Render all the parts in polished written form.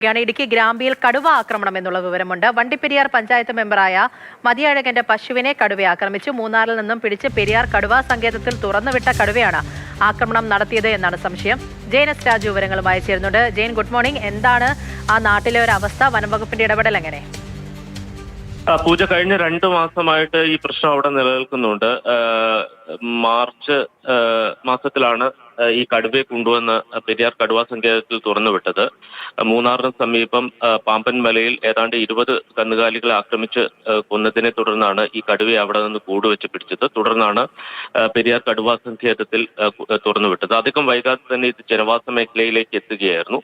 ഇടുക്കി ഗ്രാമ്പിയിൽ കടുവ ആക്രമണം എന്നുള്ള വിവരമുണ്ട്. വണ്ടിപ്പെരിയാർ പഞ്ചായത്ത് മെമ്പറായ മതിയഴകന്റെ പശുവിനെ കടുവ ആക്രമിച്ചു. മൂന്നാറിൽ നിന്നും പിടിച്ച് പെരിയാർ കടുവാ സങ്കേതത്തിൽ തുറന്നുവിട്ട കടുവയാണ് ആക്രമണം നടത്തിയത് എന്നാണ് സംശയം. ജെയിൻ എസ് രാജു വിവരങ്ങളുമായി ചേരുന്നുണ്ട്. Jain, good morning. എന്താണ് ആ നാട്ടിലെ ഒരു അവസ്ഥ? വനംവകുപ്പിന്റെ ഇടപെടൽ എങ്ങനെ? പൂജ, കഴിഞ്ഞ 2 മാസമായിട്ട് ഈ പ്രശ്നം അവിടെ നിലനിൽക്കുന്നുണ്ട്. മാർച്ച് മാസത്തിലാണ് ഈ കടുവയെ കൊണ്ടുവന്ന് പെരിയാർ കടുവാ സങ്കേതത്തിൽ തുറന്നുവിട്ടത്. മൂന്നാറിന് സമീപം പാമ്പൻ മലയിൽ ഏതാണ്ട് 20 കന്നുകാലികളെ ആക്രമിച്ച് കൊന്നതിനെ തുടർന്നാണ് ഈ കടുവയെ അവിടെ നിന്ന് കൂടുവെച്ച് പിടിച്ചത്. തുടർന്നാണ് പെരിയാർ കടുവാ സങ്കേതത്തിൽ തുറന്നുവിട്ടത്. അധികം വൈകാതെ തന്നെ ഇത് ജനവാസ മേഖലയിലേക്ക് എത്തുകയായിരുന്നു.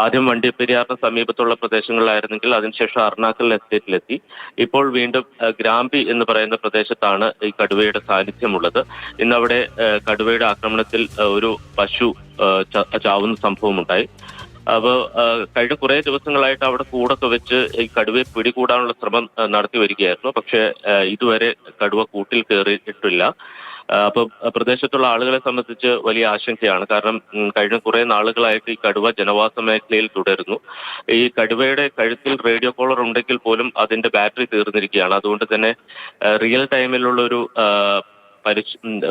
ആദ്യം വണ്ടിപ്പെരിയാറിന് സമീപത്തുള്ള പ്രദേശങ്ങളിലായിരുന്നെങ്കിൽ അതിനുശേഷം അർണാക്കൽ എസ്റ്റേറ്റിലെത്തി. ഇപ്പോൾ വീണ്ടും ഗ്രാമ്പി എന്ന് പറയുന്ന പ്രദേശത്താണ് ഈ കടുവയുടെ സാന്നിധ്യമുള്ളത്. ഇന്നവിടെ കടുവയുടെ ആക്രമണത്തിൽ ഒരു പശു ചാവുന്ന സംഭവമുണ്ടായി. അപ്പോൾ കഴിഞ്ഞ കുറേ ദിവസങ്ങളായിട്ട് അവിടെ കൂടൊക്കെ വെച്ച് ഈ കടുവയെ പിടികൂടാനുള്ള ശ്രമം നടത്തി വരികയായിരുന്നു. പക്ഷേ ഇതുവരെ കടുവ കൂട്ടിൽ കയറിയിട്ടില്ല. അപ്പോൾ പ്രദേശത്തുള്ള ആളുകളെ സംബന്ധിച്ച് വലിയ ആശങ്കയാണ്. കാരണം കഴിഞ്ഞ കുറേ നാളുകളായിട്ട് ഈ കടുവ ജനവാസ മേഖലയിൽ തുടരുന്നു. ഈ കടുവയുടെ കഴുത്തിൽ റേഡിയോ കോളർ ഉണ്ടെങ്കിൽ പോലും അതിന്റെ ബാറ്ററി തീർന്നിരിക്കുകയാണ്. അതുകൊണ്ട് തന്നെ റിയൽ ടൈമിലുള്ള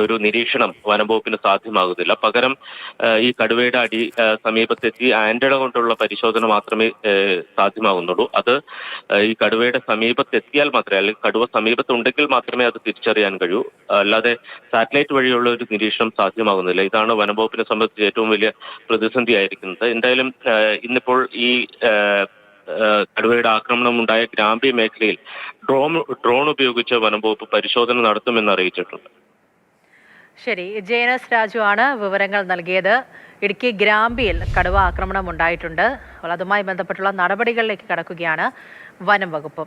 ഒരു നിരീക്ഷണം വനംവകുപ്പിന് സാധ്യമാകുന്നില്ല. പകരം ഈ കടുവയുടെ സമീപത്തെത്തി ആന്റിന കൊണ്ടുള്ള പരിശോധന മാത്രമേ സാധ്യമാകുന്നുള്ളൂ. അത് ഈ കടുവയുടെ സമീപത്തെത്തിയാൽ മാത്രമേ, അല്ലെങ്കിൽ കടുവ സമീപത്തുണ്ടെങ്കിൽ മാത്രമേ അത് തിരിച്ചറിയാൻ കഴിയൂ. അല്ലാതെ സാറ്റലൈറ്റ് വഴിയുള്ള ഒരു നിരീക്ഷണം സാധ്യമാകുന്നില്ല. ഇതാണ് വനംവകുപ്പിനെ സംബന്ധിച്ച് ഏറ്റവും വലിയ പ്രതിസന്ധി ആയിരിക്കുന്നത്. എന്തായാലും ഇന്നിപ്പോൾ ഈ കടുവയുടെ ആക്രമണം ഉണ്ടായ ഗ്രാമ്പി മേഖലയിൽ ഡ്രോൺ ഉപയോഗിച്ച് വനംവകുപ്പ് പരിശോധന നടത്തുമെന്ന് അറിയിച്ചിട്ടുണ്ട്. ശരി, ജെയിൻ എസ് രാജു ആണ് വിവരങ്ങൾ നൽകിയത്. ഇടുക്കി ഗ്രാമ്പിയിൽ കടുവ ആക്രമണം ഉണ്ടായിട്ടുണ്ട്. അതുമായി ബന്ധപ്പെട്ടുള്ള നടപടികളിലേക്ക് കടക്കുകയാണ് വനം വകുപ്പ്.